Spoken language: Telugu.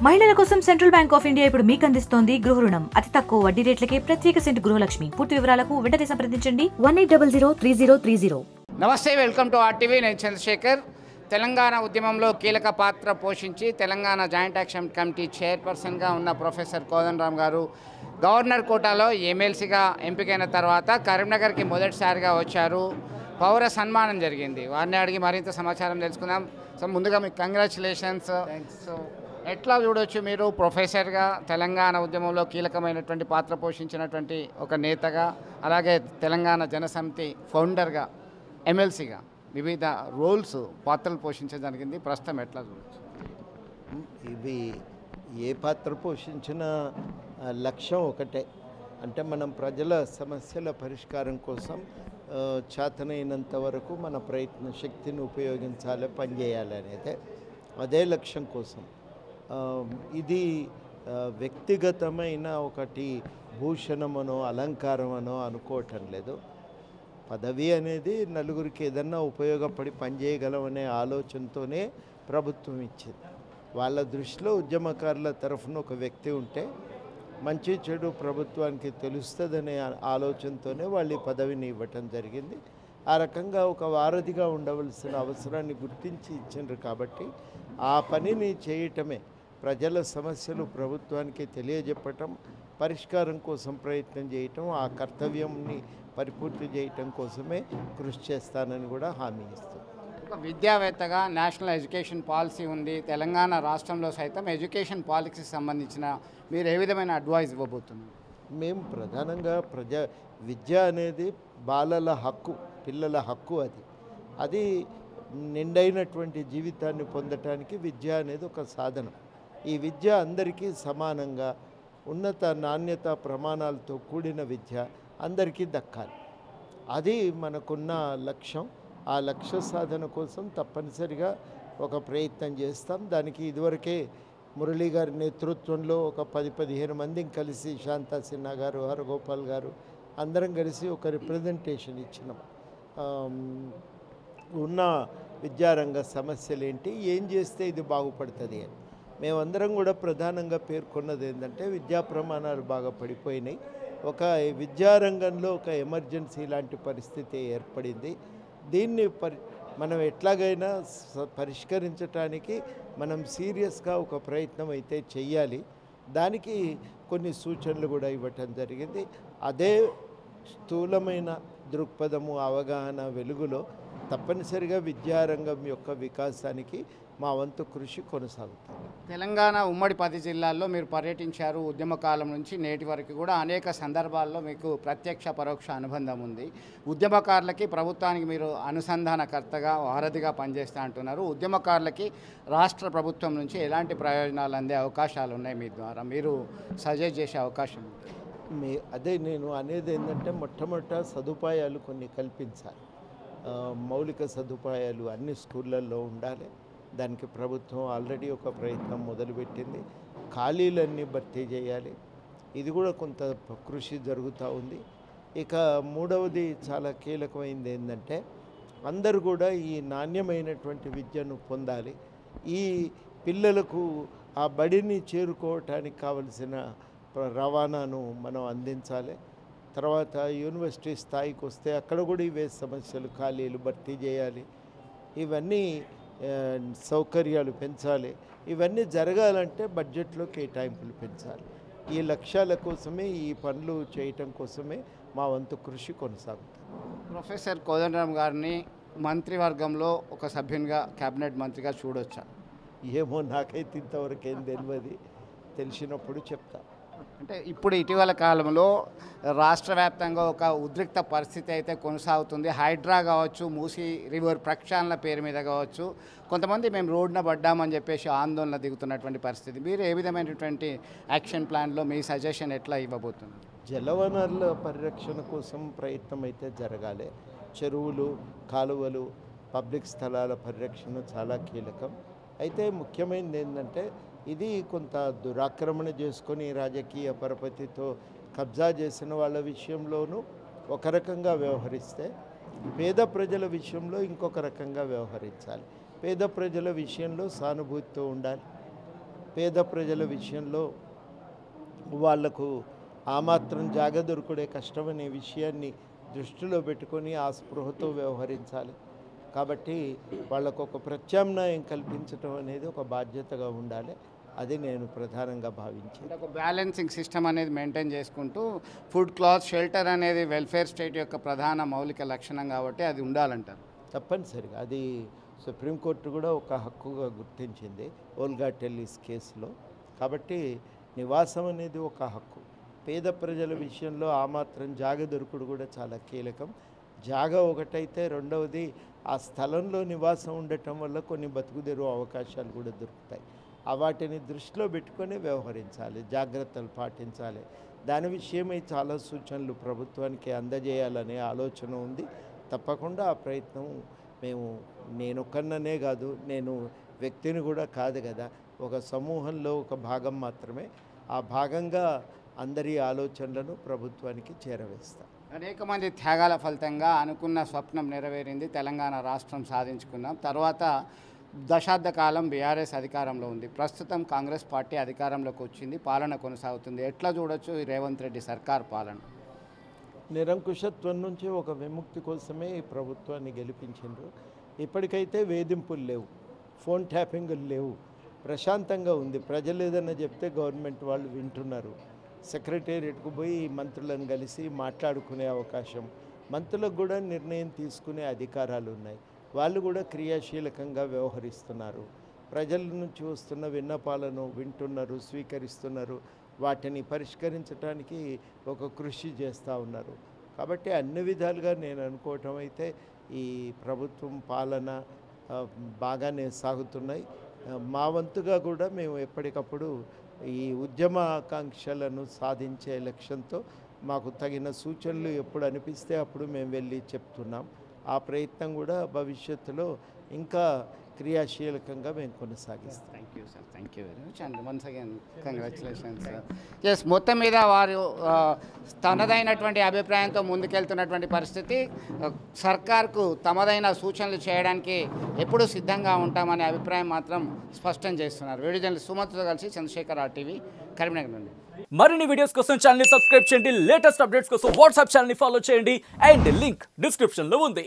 మహిళల కోసం సెంట్రల్ బ్యాంక్ ఆఫ్ ఇండియా ఇప్పుడు మీకు అందిస్తోంది గృహ రుణం అతి తక్కువ వడ్డీ రేట్లకే ప్రత్యేక సెంట్ గృహలక్ష్మి. పూర్తి వివరాలకు వెంటనే సంప్రదించండి 18003030. నమస్తే, వెల్కమ్ టు ఆర్టీవీ. నేను చంద్రశేఖర్. తెలంగాణ ఉద్యమంలో కీలక పాత్ర పోషించి తెలంగాణ జాయింట్ యాక్షన్ కమిటీ చైర్పర్సన్గా ఉన్న ప్రొఫెసర్ కోదండరామ్ గారు గవర్నర్ కోటాలో ఎమ్మెల్సీగా ఎంపికైన తర్వాత కరీంనగర్కి మొదటిసారిగా వచ్చారు. పౌర సన్మానం జరిగింది. వారిని అడిగి మరింత సమాచారం తెలుసుకుందాం. సో ముందుగా మీకు కంగ్రాచులేషన్స్. సో ఎట్లా చూడొచ్చు, మీరు ప్రొఫెసర్గా తెలంగాణ ఉద్యమంలో కీలకమైనటువంటి పాత్ర పోషించినటువంటి ఒక నేతగా, అలాగే తెలంగాణ జనసమితి ఫౌండర్గా, ఎమ్మెల్సీగా వివిధ రోల్స్ పాత్రలు పోషించడం జరిగింది. ప్రస్తుతం ఎట్లా చూడొచ్చు? ఇవి ఏ పాత్ర పోషించిన లక్ష్యం ఒకటే, అంటే మనం ప్రజల సమస్యల పరిష్కారం కోసం చేతనైనంత వరకు మన ప్రయత్న శక్తిని ఉపయోగించాలి, పనిచేయాలి అనేది అదే లక్ష్యం కోసం. ఇది వ్యక్తిగతమైన ఒకటి భూషణమనో అలంకారమనో అనుకోవటం లేదు. పదవి అనేది నలుగురికి ఏదన్నా ఉపయోగపడి పనిచేయగలమనే ఆలోచనతోనే ప్రభుత్వం ఇచ్చింది. వాళ్ళ దృష్టిలో ఉద్యమకారుల తరఫున ఒక వ్యక్తి ఉంటే మంచి చెడు ప్రభుత్వానికి తెలుస్తుందనే ఆలోచనతోనే వాళ్ళు ఈ పదవిని ఇవ్వటం జరిగింది. ఆ రకంగా ఒక వారధిగా ఉండవలసిన అవసరాన్ని గుర్తించి ఇచ్చిండ్రు. కాబట్టి ఆ పనిని చేయటమే, ప్రజల సమస్యలు ప్రభుత్వానికి తెలియజెప్పటం, పరిష్కారం కోసం ప్రయత్నం చేయటం, ఆ కర్తవ్యంని పరిపూర్తి చేయటం కోసమే కృషి చేస్తానని కూడా హామీ ఇస్తుంది. ఒక విద్యావేత్తగా నేషనల్ ఎడ్యుకేషన్ పాలసీ ఉంది. తెలంగాణ రాష్ట్రంలో సైతం ఎడ్యుకేషన్ పాలసీకి సంబంధించిన మీరు ఏ విధమైన అడ్వైస్ ఇవ్వబోతున్నారు? మేము ప్రధానంగా విద్య అనేది బాలల హక్కు, పిల్లల హక్కు. అది నిండైనటువంటి జీవితాన్ని పొందటానికి విద్య అనేది ఒక సాధనం. ఈ విద్య అందరికీ సమానంగా ఉన్నత నాణ్యత ప్రమాణాలతో కూడిన విద్య అందరికీ దక్కాలి. అది మనకున్న లక్ష్యం. ఆ లక్ష్య సాధన కోసం తప్పనిసరిగా ఒక ప్రయత్నం చేస్తాం. దానికి ఇదివరకే మురళీ గారి నేతృత్వంలో ఒక 10-15 మందిని కలిసి, శాంతా సిన్హా గారు, హరగోపాల్ గారు అందరం కలిసి ఒక రిప్రజెంటేషన్ ఇచ్చినాం. ఉన్న విద్యారంగ సమస్యలు ఏంటి, ఏం చేస్తే ఇది బాగుపడుతుంది అని. మేమందరం కూడా ప్రధానంగా పేర్కొన్నది ఏంటంటే, విద్యా ప్రమాణాలు బాగా పడిపోయినాయి. ఒక విద్యారంగంలో ఒక ఎమర్జెన్సీ లాంటి పరిస్థితి ఏర్పడింది. దీన్ని మనం ఎట్లాగైనా పరిష్కరించడానికి మనం సీరియస్గా ఒక ప్రయత్నం అయితే చెయ్యాలి. దానికి కొన్ని సూచనలు కూడా ఇవ్వటం జరిగింది. అదే స్థూలమైన దృక్పథము, అవగాహన వెలుగులో తప్పనిసరిగా విద్యారంగం యొక్క వికాసానికి మా వంతు కృషి కొనసాగుతుంది. తెలంగాణ ఉమ్మడి 10 జిల్లాల్లో మీరు పర్యటించారు. ఉద్యమ కాలం నుంచి నేటి వరకు కూడా అనేక సందర్భాల్లో మీకు ప్రత్యక్ష పరోక్ష అనుబంధం ఉంది. ఉద్యమకారులకి, ప్రభుత్వానికి మీరు అనుసంధానకర్తగా, వారధిగా పనిచేస్తూ అంటున్నారు. ఉద్యమకారులకి రాష్ట్ర ప్రభుత్వం నుంచి ఎలాంటి ప్రయోజనాలు అందే అవకాశాలు ఉన్నాయి మీ ద్వారా, మీరు సజెస్ట్ చేసే అవకాశం? అదే నేను అనేది ఏంటంటే, మొట్టమొదట సదుపాయాలు కొన్ని కల్పించాలి. మౌలిక సదుపాయాలు అన్ని స్కూళ్ళల్లో ఉండాలి. దానికి ప్రభుత్వం ఆల్రెడీ ఒక ప్రయత్నం మొదలుపెట్టింది. ఖాళీలన్నీ భర్తీ చేయాలి. ఇది కూడా కొంత కృషి జరుగుతూ ఉంది. ఇక మూడవది చాలా కీలకమైనది ఏంటంటే, అందరూ కూడా ఈ నాణ్యమైనటువంటి విద్యను పొందాలి. ఈ పిల్లలకు ఆ బడిని చేరుకోవటానికి కావలసిన రవాణాను మనం అందించాలి. తర్వాత యూనివర్సిటీ స్థాయికి వస్తే అక్కడ కూడా ఇవే సమస్యలు, ఖాళీలు భర్తీ చేయాలి. ఇవన్నీ సౌకర్యాలు పెంచాలి. ఇవన్నీ జరగాలంటే బడ్జెట్లో కేటాయింపులు పెంచాలి. ఈ లక్ష్యాల కోసమే, ఈ పనులు చేయటం కోసమే మా వంతు కృషి కొనసాగుతుంది. ప్రొఫెసర్ కోదండరామ్ గారిని మంత్రివర్గంలో ఒక సభ్యునిగా, క్యాబినెట్ మంత్రిగా చూడొచ్చా? ఏమో, నాకైతే ఇంతవరకు ఏం తెలియదు. తెలిసినప్పుడు చెప్తా. అంటే ఇప్పుడు ఇటీవల కాలంలో రాష్ట్ర వ్యాప్తంగా ఒక ఉద్రిక్త పరిస్థితి అయితే కొనసాగుతుంది. హైడ్రా కావచ్చు, మూసీ రివర్ ప్రక్షాళన పేరు మీద కావచ్చు, కొంతమంది మేము రోడ్డున పడ్డామని చెప్పేసి ఆందోళన దిగుతున్నటువంటి పరిస్థితి. మీరు ఏ విధమైనటువంటి యాక్షన్ ప్లాన్లో మీ సజెషన్ ఎట్లా ఇవ్వబోతుంది? జలవనరుల పరిరక్షణ కోసం ప్రయత్నం అయితే జరగాలి. చెరువులు, కాలువలు, పబ్లిక్ స్థలాల పరిరక్షణ చాలా కీలకం. అయితే ముఖ్యమైనది ఏంటంటే, ఇది కొంత దురాక్రమణ చేసుకొని రాజకీయ పరపతితో కబ్జా చేసిన వాళ్ళ విషయంలోనూ ఒక రకంగా వ్యవహరిస్తే, పేద ప్రజల విషయంలో ఇంకొక రకంగా వ్యవహరించాలి. పేద ప్రజల విషయంలో సానుభూతితో ఉండాలి. పేద ప్రజల విషయంలో వాళ్లకు ఆ మాత్రం జాగ దొరుకుడే కష్టమనే విషయాన్ని దృష్టిలో పెట్టుకొని ఆ స్పృహతో వ్యవహరించాలి. కాబట్టి వాళ్ళకు ఒక ప్రత్యామ్నాయం కల్పించడం అనేది ఒక బాధ్యతగా ఉండాలి. అది నేను ప్రధానంగా భావించాను. ఒక బ్యాలెన్సింగ్ సిస్టమ్ అనేది మెయింటైన్ చేసుకుంటూ ఫుడ్, క్లాత్, షెల్టర్ అనేది వెల్ఫేర్ స్టేట్ యొక్క ప్రధాన మౌలిక లక్షణం కాబట్టి అది ఉండాలంటారు. తప్పనిసరిగా అది సుప్రీంకోర్టు కూడా ఒక హక్కుగా గుర్తించింది ఓల్గా టెల్లిస్ కేసులో. కాబట్టి నివాసం అనేది ఒక హక్కు. పేద ప్రజల విషయంలో ఆ మాత్రం జాగ దొరుకుడు కూడా చాలా కీలకం. జాగ ఒకటైతే రెండవది ఆ స్థలంలో నివాసం ఉండటం వల్ల కొన్ని బతుకుదెరువు అవకాశాలు కూడా దొరుకుతాయి. వాటిని దృష్టిలో పెట్టుకొని వ్యవహరించాలి, జాగ్రత్తలు పాటించాలి. దాని విషయమై చాలా సూచనలు ప్రభుత్వానికి అందజేయాలనే ఆలోచన ఉంది. తప్పకుండా ఆ ప్రయత్నం నేనొక్కన్ననే కాదు, నేను వ్యక్తిని కూడా కాదు కదా, ఒక సమూహంలో ఒక భాగం మాత్రమే. ఆ భాగంగా అందరి ఆలోచనలను ప్రభుత్వానికి చేరవేస్తాం. అనేక మంది త్యాగాల ఫలితంగా అనుకున్న స్వప్నం నెరవేరింది. తెలంగాణ రాష్ట్రం సాధించుకున్నాం. తర్వాత దశాబ్ద కాలం బీఆర్ఎస్ అధికారంలో ఉంది. ప్రస్తుతం కాంగ్రెస్ పార్టీ అధికారంలోకి వచ్చింది, పాలన కొనసాగుతుంది. ఎట్లా చూడొచ్చు ఈ రేవంత్ రెడ్డి సర్కార్ పాలన? నిరంకుశత్వం నుంచి ఒక విముక్తి కోసమే ఈ ప్రభుత్వాన్ని గెలిపించారు. ఇప్పటికైతే వేధింపులు లేవు, ఫోన్ ట్యాపింగులు లేవు, ప్రశాంతంగా ఉంది. ప్రజలు ఏదైనా చెప్తే గవర్నమెంట్ వాళ్ళు వింటున్నారు. సెక్రటేరియట్కు పోయి మంత్రులను కలిసి మాట్లాడుకునే అవకాశం, మంత్రులకు కూడా నిర్ణయం తీసుకునే అధికారాలు ఉన్నాయి. వాళ్ళు కూడా క్రియాశీలకంగా వ్యవహరిస్తున్నారు. ప్రజల నుంచి వస్తున్న విన్నపాలను వింటున్నారు, స్వీకరిస్తున్నారు. వాటిని పరిష్కరించడానికి ఒక కృషి చేస్తూ ఉన్నారు. కాబట్టి అన్ని విధాలుగా నేను అనుకోవటం అయితే ఈ ప్రభుత్వం పాలన బాగానే సాగుతున్నాయి. మా వంతుగా కూడా మేము ఎప్పటికప్పుడు ఈ ఉద్యమాకాంక్షలను సాధించే లక్ష్యంతో మాకు తగిన సూచనలు ఎప్పుడు అనిపిస్తే అప్పుడు మేము వెళ్ళి చెప్తున్నాం. ఆ ప్రయత్నం కూడా భవిష్యత్తులో ఇంకా క్రియాశీలకంగా మేము కొనసాగిస్తాం. Thank you sir, thank you very much and once again congratulations sir. Yes, మొత్తం మీద వారు తనదైనటువంటి అభిప్రాయంతో ముందుకెళ్తున్నటువంటి పరిస్థితి. సర్కార్కు తమదైన సూచనలు చేయడానికి ఎప్పుడూ సిద్ధంగా ఉంటామనే అభిప్రాయం మాత్రం స్పష్టం చేస్తున్నారు. వీడియో జర్నలిస్ట్ సుమత్తో కలిసి చంద్రశేఖర్, RTV, కరీంనగర్ నుండి. మరిన్ని వీడియోస్ కోసం ఛానల్ ని సబ్స్క్రైబ్ చేయండి. లేటెస్ట్ అప్డేట్స్ కోసం వాట్సాప్ ఛానల్ ని ఫాలో చేయండి. అండ్ లింక్ డిస్క్రిప్షన్ లో ఉంది.